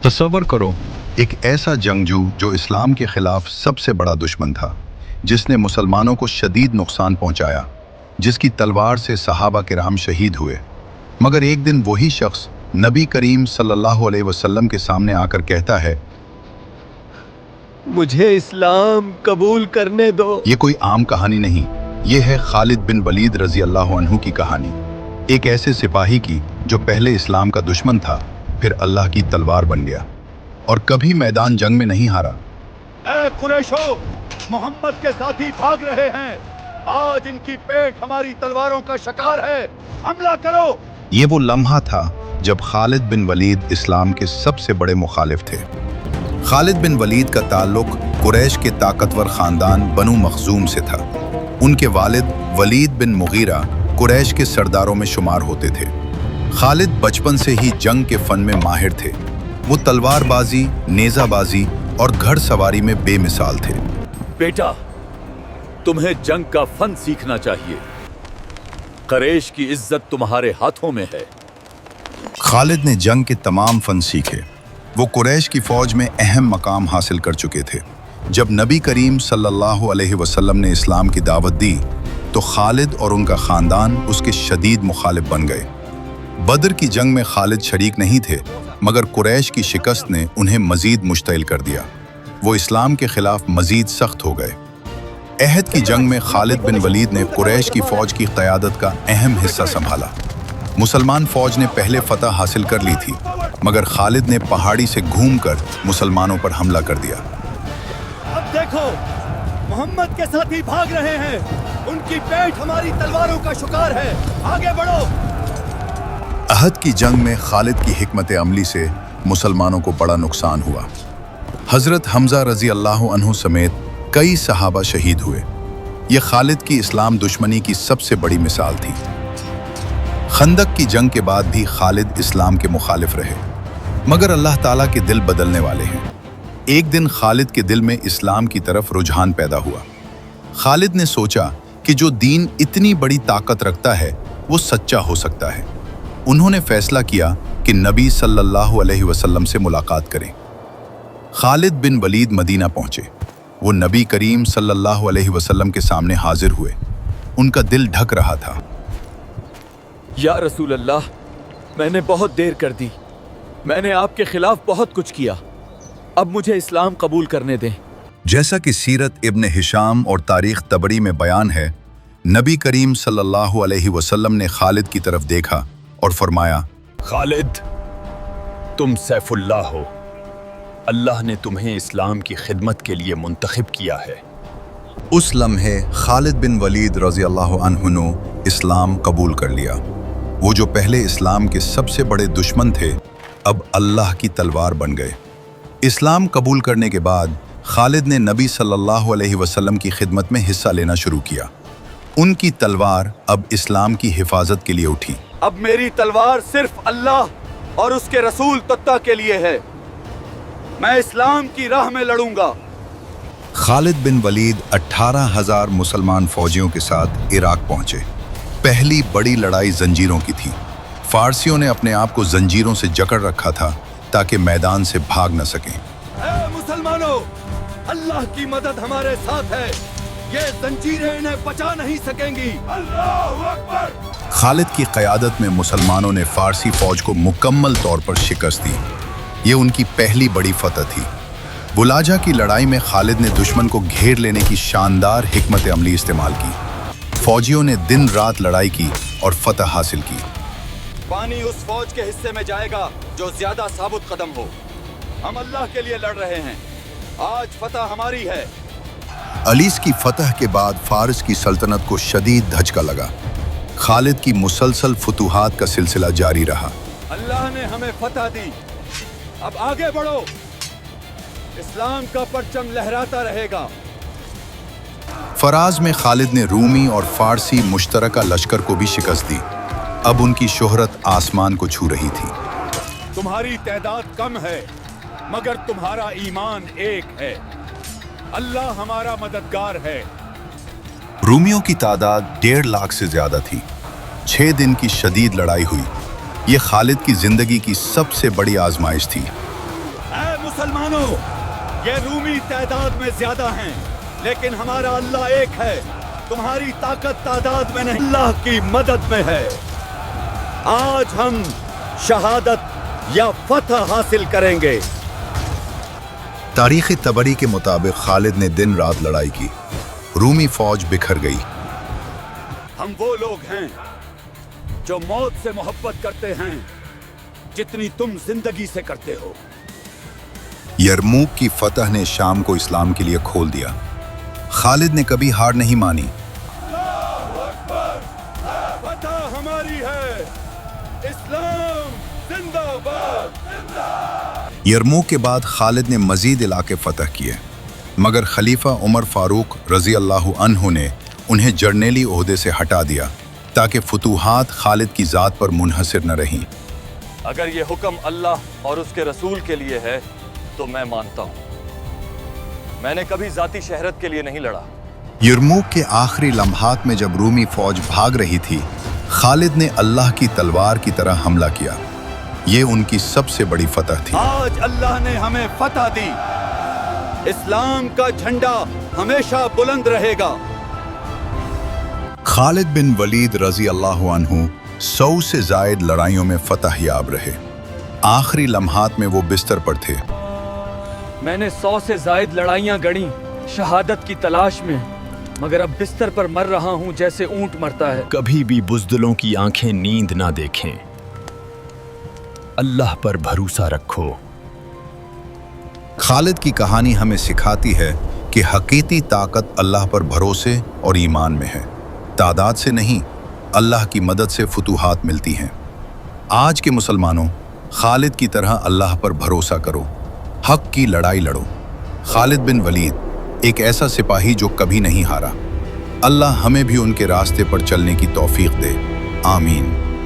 तसव्वुर करो, एक ऐसा जंगजू जो इस्लाम के खिलाफ सबसे बड़ा दुश्मन था, जिसने मुसलमानों को शदीद नुकसान पहुंचाया, जिसकी तलवार से सहाबा किराम शहीद हुए। मगर एक दिन वही शख्स नबी करीम सल्लल्लाहु अलैहि वसल्लम के सामने आकर कहता है, मुझे इस्लाम कबूल करने दो। ये कोई आम कहानी नहीं, ये है खालिद बिन वलीद रजी अल्लाह अन्हु की कहानी। एक ऐसे सिपाही की जो पहले इस्लाम का दुश्मन था, फिर अल्लाह की तलवार बन गया और कभी मैदान जंग में नहीं हारा। ऐ कुरैशो, मोहम्मद के साथी भाग रहे हैं। आज इनकी पेट हमारी तलवारों का शिकार है, हमला करो। ये वो लम्हा था जब खालिद बिन वलीद इस्लाम के सबसे बड़े मुखालिफ थे। खालिद बिन वलीद का ताल्लुक कुरैश के ताकतवर खानदान बनु मखजूम से था। उनके वालिद वलीद बिन मुगीरा कुरैश के सरदारों में शुमार होते थे। खालिद बचपन से ही जंग के फन में माहिर थे। वो तलवारबाजी, नेज़ाबाजी और घड़सवारी में बेमिसाल थे। बेटा, तुम्हें जंग का फन सीखना चाहिए। कुरैश की इज्जत तुम्हारे हाथों में है। खालिद ने जंग के तमाम फन सीखे। वो कुरैश की फौज में अहम मकाम हासिल कर चुके थे। जब नबी करीम सल्लल्लाहु अलैहि वसल्लम ने इस्लाम की दावत दी तो खालिद और उनका खानदान उसके शदीद मुखालिफ बन गए। बदर की जंग में खालिद शरीक नहीं थे, मगर कुरैश की शिकस्त ने उन्हें मजीद मुश्तइल कर दिया। वो इस्लाम के खिलाफ मजीद सख्त हो गए। अहद की जंग में खालिद बिन वलीद ने कुरैश की फौज की क़यादत का अहम हिस्सा संभाला। मुसलमान फौज ने पहले फतह हासिल कर ली थी, मगर खालिद ने पहाड़ी से घूमकर मुसलमानों पर हमला कर दिया। अब देखो, मोहम्मद के साथी भाग रहे हैं। उनकी पेट हमारी तलवारों का शिकार है, आगे बढ़ो। अहद की जंग में खालिद की हिकमत अमली से मुसलमानों को बड़ा नुकसान हुआ। हजरत हमजा रजी अल्लाह अन्हु समेत कई सहाबा शहीद हुए। यह खालिद की इस्लाम दुश्मनी की सबसे बड़ी मिसाल थी। खंदक की जंग के बाद भी खालिद इस्लाम के मुखालिफ रहे, मगर अल्लाह ताला के दिल बदलने वाले हैं। एक दिन खालिद के दिल में इस्लाम की तरफ रुझान पैदा हुआ। खालिद ने सोचा कि जो दीन इतनी बड़ी ताकत रखता है वो सच्चा हो सकता है। उन्होंने फैसला किया कि नबी सल्लल्लाहु अलैहि वसल्लम से मुलाकात करें। खालिद बिन वलीद मदीना पहुंचे। वो नबी करीम सल्लल्लाहु अलैहि वसल्लम के सामने हाजिर हुए। उनका दिल ढक रहा था। या रसूल अल्लाह, मैंने बहुत देर कर दी। मैंने आपके खिलाफ बहुत कुछ किया। अब मुझे इस्लाम कबूल करने दें। जैसा कि सीरत इब्न हिशाम और तारीख तबरी में बयान है, नबी करीम सल्लल्लाहु अलैहि वसल्लम ने खालिद की तरफ देखा और फरमाया, खालिद, तुम सैफुल्लाह हो। अल्लाह ने तुम्हें इस्लाम की खिदमत के लिए मुंतखब किया है। उस लम्हे खालिद बिन वलीद रज़ी अल्लाह अन्हु ने इस्लाम कबूल कर लिया। वो जो पहले इस्लाम के सबसे बड़े दुश्मन थे, अब अल्लाह की तलवार बन गए। इस्लाम कबूल करने के बाद खालिद ने नबी सल्लल्लाहु अलैहि वसल्लम की खिदमत में हिस्सा लेना शुरू किया। उनकी तलवार अब इस्लाम की हिफाजत के लिए उठी। अब मेरी तलवार सिर्फ अल्लाह और उसके रसूल तत्ता के लिए है। मैं इस्लाम की राह में लड़ूंगा। खालिद बिन वलीद 18,000 मुसलमान फौजियों के साथ इराक पहुंचे। पहली बड़ी लड़ाई जंजीरों की थी। फारसियों ने अपने आप को जंजीरों से जकड़ रखा था ताकि मैदान से भाग न सकें। ऐ मुसलमानों, अल्लाह की मदद हमारे साथ है। ये जंजीरें इन्हें बचा नहीं सकेंगी। अल्लाहू अकबर। खालिद की क़यादत में मुसलमानों ने फारसी फौज को मुकम्मल तौर पर शिकस्त दी। ये उनकी पहली बड़ी फतह थी। बुलाजा की लड़ाई में खालिद ने दुश्मन को घेर लेने की शानदार हिकमत अमली इस्तेमाल की। फौजियों ने दिन रात लड़ाई की और फतह हासिल की। पानी उस फौज के हिस्से में जाएगा जो ज्यादा साबुत कदम हो। हम अल्लाह के लिए लड़ रहे हैं। आज फतह हमारी है। अलीस की फतह के बाद फारस की सल्तनत को शदीद धचका लगा। खालिद की मुसलसल फुतूहात का सिलसिला जारी रहा। अल्लाह ने हमें फतह दी। अब आगे बढ़ो। इस्लाम का परचम लहराता रहेगा। फराज में खालिद ने रूमी और फारसी मुश्तरका लश्कर को भी शिकस्त दी। अब उनकी शोहरत आसमान को छू रही थी। तुम्हारी तादाद कम है, मगर तुम्हारा ईमान एक है। अल्लाह हमारा मददगार है। रूमियों की तादाद 1.5 लाख से ज्यादा थी। 6 दिन की शदीद लड़ाई हुई। ये खालिद की जिंदगी की सबसे बड़ी आजमाइश थी। मुसलमानों, ये रूमी तादाद में ज्यादा हैं, लेकिन हमारा अल्लाह एक है। तुम्हारी ताकत तादाद में नहीं, अल्लाह की मदद में है। आज हम शहादत या फतह हासिल करेंगे। तारीख़ तबरी के मुताबिक खालिद ने दिन रात लड़ाई की। रूमी फौज बिखर गई। हम वो लोग हैं जो मौत से मोहब्बत करते हैं जितनी तुम जिंदगी से करते हो। यरमूक की फतह ने शाम को इस्लाम के लिए खोल दिया। खालिद ने कभी हार नहीं मानी। फतह हमारी है, इस्लाम जिंदाबाद। यरमूक के बाद खालिद ने मजीद इलाके फतह किए, मगर खलीफा उमर फारूक रजी अल्लाह अन्हु ने उन्हें जर्नेली ओहदे से हटा दिया ताकि फतूहात खालिद की ज़ात पर मुनहसर न रहीं। अगर ये हुक्म अल्लाह और उसके रसूल के लिए है तो मैं मानता हूँ। मैंने कभी जाती शहरत के लिए नहीं लड़ा। यरमूक के आखिरी लम्हात में जब रूमी फौज भाग रही थी, खालिद ने अल्लाह की तलवार की तरह हमला किया। ये उनकी सबसे बड़ी फतह थी। आज अल्लाह ने हमें फतह दी। इस्लाम का झंडा हमेशा बुलंद रहेगा। खालिद बिन वलीद रजी अल्लाह अन्हु 100 से जायद लड़ाइयों में फतह याब रहे। आखिरी लम्हात में वो बिस्तर पर थे। मैंने 100 से जायद लड़ाइयाँ गढ़ी शहादत की तलाश में, मगर अब बिस्तर पर मर रहा हूँ जैसे ऊंट मरता है। कभी भी बुज़दिलों की आंखें नींद ना देखें। अल्लाह पर भरोसा रखो। खालिद की कहानी हमें सिखाती है कि हकीकी ताकत अल्लाह पर भरोसे और ईमान में है, तादाद से नहीं। अल्लाह की मदद से फतूहात मिलती हैं। आज के मुसलमानों, खालिद की तरह अल्लाह पर भरोसा करो, हक की लड़ाई लड़ो। खालिद बिन वलीद एक ऐसा सिपाही जो कभी नहीं हारा। अल्लाह हमें भी उनके रास्ते पर चलने की तौफीक दे। आमीन।